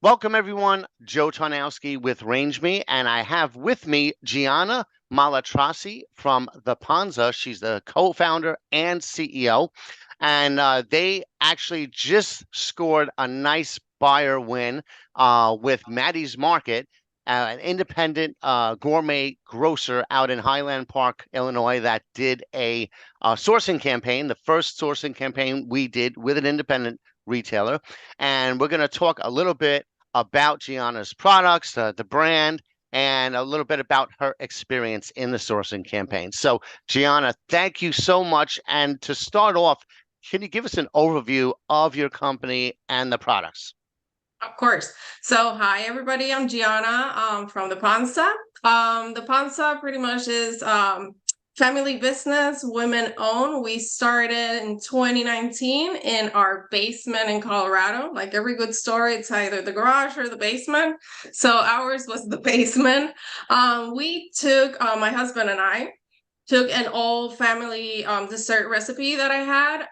Welcome, everyone. Joe Tarnowski with RangeMe, and I have with me Gianna Malatrasi from the Panza. She's the co-founder and CEO, and they actually just scored a nice buyer win with Maddie's Market, an independent gourmet grocer out in Highland Park, Illinois, that did a sourcing campaign, the first sourcing campaign we did with an independent retailer. And we're going to talk a little bit about Gianna's products, the brand, and a little bit about her experience in the sourcing campaign. So, Gianna, thank you so much. And to start off, can you give us an overview of your company and the products? Of course. So, hi everybody. I'm Gianna from the Panza. The Panza pretty much is family business, women owned. We started in 2019 in our basement in Colorado. Like every good store, it's either the garage or the basement. So ours was the basement. We took my husband and I took an old family dessert recipe that I had,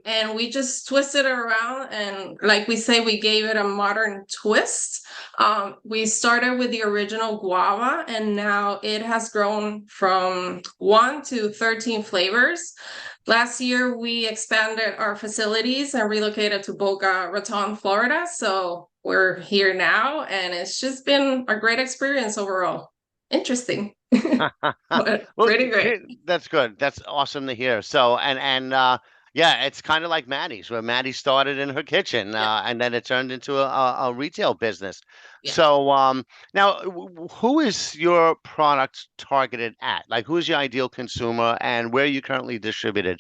and we just twisted it around, and like we say, we gave it a modern twist. We started with the original guava, and now it has grown from 1 to 13 flavors. Last year, we expanded our facilities and relocated to Boca Raton, Florida. So we're here now, and it's just been a great experience overall. Interesting. But Well, pretty great. that's good. That's awesome to hear. So, yeah, it's kind of like Maddie's, where Maddie started in her kitchen, Yeah, and then it turned into a retail business. yeah. So, now, who is your product targeted at? Like, who is your ideal consumer, and where are you currently distributed?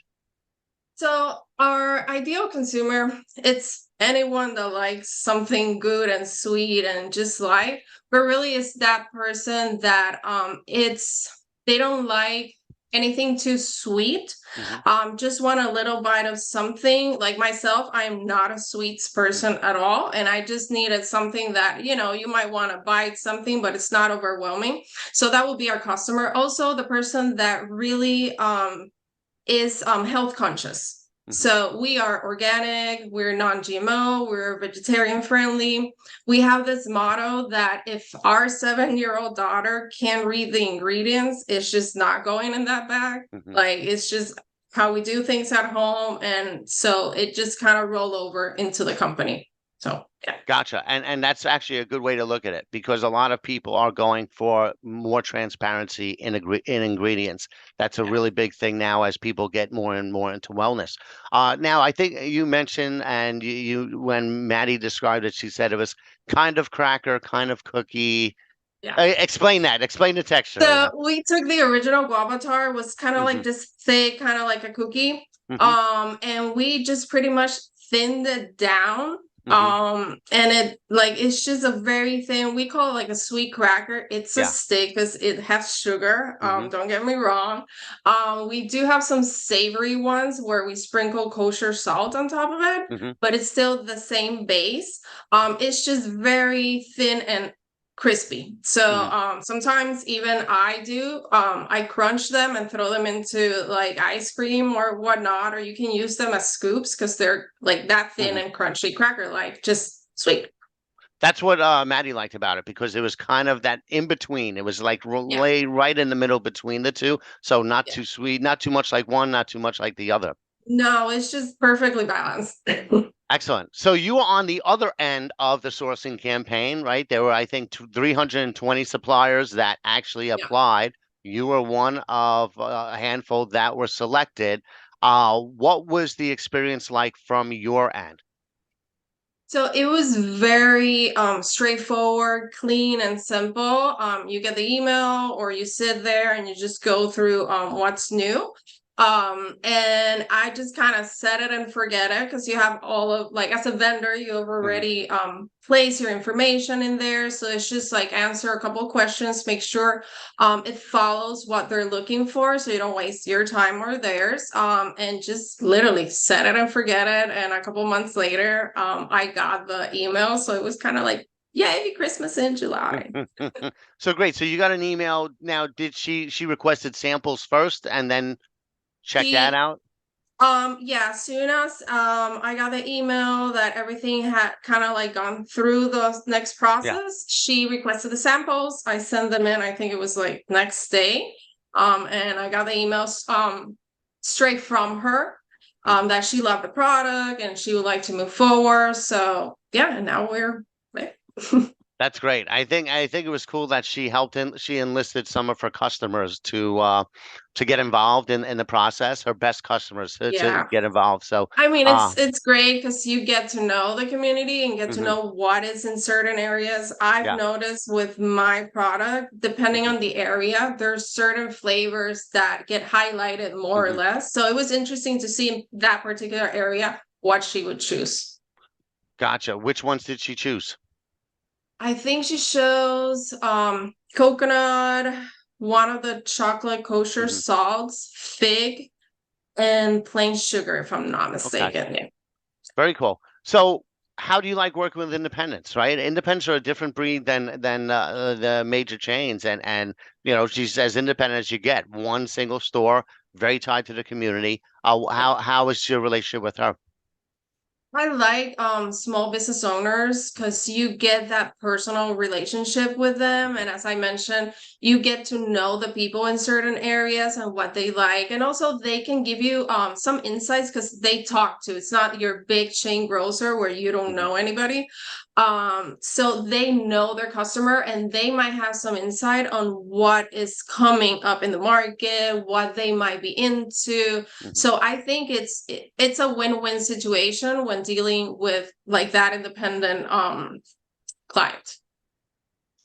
So our ideal consumer, it's anyone that likes something good and sweet and just light, but really it's that person that it's they don't like anything too sweet. Hmm. Just want a little bite of something. Like myself, I'm not a sweets person at all, and I just needed something that, you might want to bite something, but it's not overwhelming. So that would be our customer. Also, the person that really is health conscious. Hmm. So we are organic, we're non-GMO, we're vegetarian friendly. We have this motto that if our 7-year-old daughter can't read the ingredients, it's just not going in that bag. Hmm. Like it's just how we do things at home. And so it just kind of rolled over into the company. So yeah. Gotcha. And that's actually a good way to look at it because a lot of people are going for more transparency in ingredients. That's a Yeah. really big thing now as people get more and more into wellness. Now, I think you mentioned, and when Maddie described it, she said it was kind of cracker, kind of cookie. Yeah. Explain that. Explain the texture of So that. we took the original guava tar, was kind of Hmm. like this thick, kind of like a cookie. Hmm. And we just pretty much thinned it down. Hmm. And it's just a very thin, we call it like a sweet cracker. It's a Yeah. stick because it has sugar. Hmm. Don't get me wrong. We do have some savory ones where we sprinkle kosher salt on top of it, Hmm. but it's still the same base. It's just very thin and crispy. So Hmm. sometimes even I crunch them and throw them into like ice cream or whatnot, or you can use them as scoops because they're like that thin Hmm. and crunchy cracker like, just sweet. That's what Maddie liked about it because it was kind of that in between. It was like Yeah, lay right in the middle between the two. So not yeah. too sweet, not too much like one, not too much like the other. No, it's just perfectly balanced. Excellent. So you were on the other end of the sourcing campaign, right? There were, I think, 320 suppliers that actually Yeah. applied. You were one of a handful that were selected. What was the experience like from your end? So it was very straightforward, clean, and simple. You get the email, or you sit there and you just go through what's new. And I just kind of set it and forget it because you have all of, like, as a vendor, you have Hmm. already placed your information in there. So it's just like answer a couple of questions, make sure it follows what they're looking for so you don't waste your time or theirs. And just literally set it and forget it. And a couple months later, I got the email. So it was kind of like, yay, Christmas in July. So great. So you got an email. Now, did she requested samples first and then check that She out? Yeah, as soon as I got the email that everything had kind of like gone through the next Yeah. process, she requested the samples. I sent them in, I think it was like next day. And I got the emails straight from her Mhm. that she loved the product and she would like to move forward. So yeah, and now we're That's great. I think it was cool that she enlisted some of her customers to get involved in the process, her best customers to yeah. get involved. So I mean, uh it's great because you get to know the community and get to mhm, know what is in certain areas. I've yeah. noticed with my product, depending Mhm, on the area, there's certain flavors that get highlighted more or mhm. less. So it was interesting to see in that particular area what she would choose. Gotcha. Which ones did she choose? I think she shows coconut, one of the chocolate kosher Mhm. salts, fig, and plain sugar, if I'm not Okay. mistaken. Yeah. Very cool. So, how do you like working with independents, right? Independents are a different breed than the major chains, and she's as independent as you get. One single store, very tied to the community. How is your relationship with her? I like small business owners because you get that personal relationship with them. Mhm, And as I mentioned, you get to know the people in certain areas and what they like. And also they can give you some insights because they talk to. It's not your big chain grocer where you don't mhm, know anybody. So they know their customer and they might have some insight on what is coming up in the market, what they might be into. mhm. So I think it's a win-win situation when dealing with like that independent client.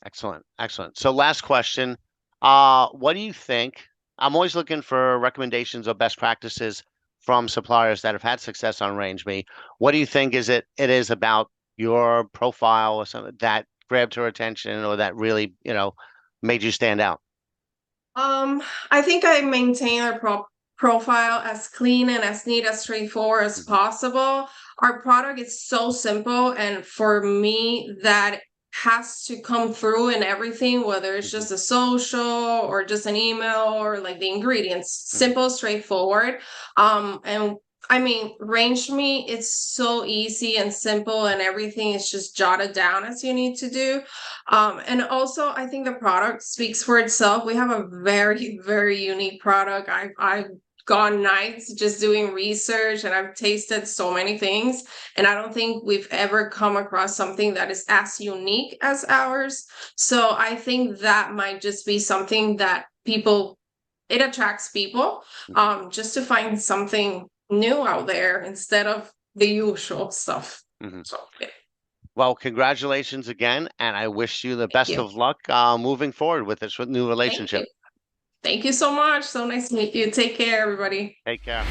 Excellent, excellent. So, last question. What do you think? I'm always looking for recommendations or best practices from suppliers that have had success on RangeMe. What do you think it is about your profile or something that grabbed her attention or that really, made you stand out? Um, I think I maintain our profile as clean and as neat, as straightforward as Mhm, possible. Our product is so simple, and for me, that has to come through in everything, whether it's mhm, just a social or just an email or like the ingredients. mhm, Simple, straightforward. And I mean, range me, it's so easy and simple, and everything is just jotted down as you need to do. And also, I think the product speaks for itself. We have a very, very unique product. I've gone nights just doing research and I've tasted so many things. And I don't think we've ever come across something that is as unique as ours. So I think that might just be something that it attracts people mhm, just to find something new out there instead of the usual stuff. mhm. So, yeah, Well, congratulations again, and I wish you the thank best you. of luck moving forward with this new Thank relationship. you. Thank you so much. So nice to meet you. Take care, everybody. Take care.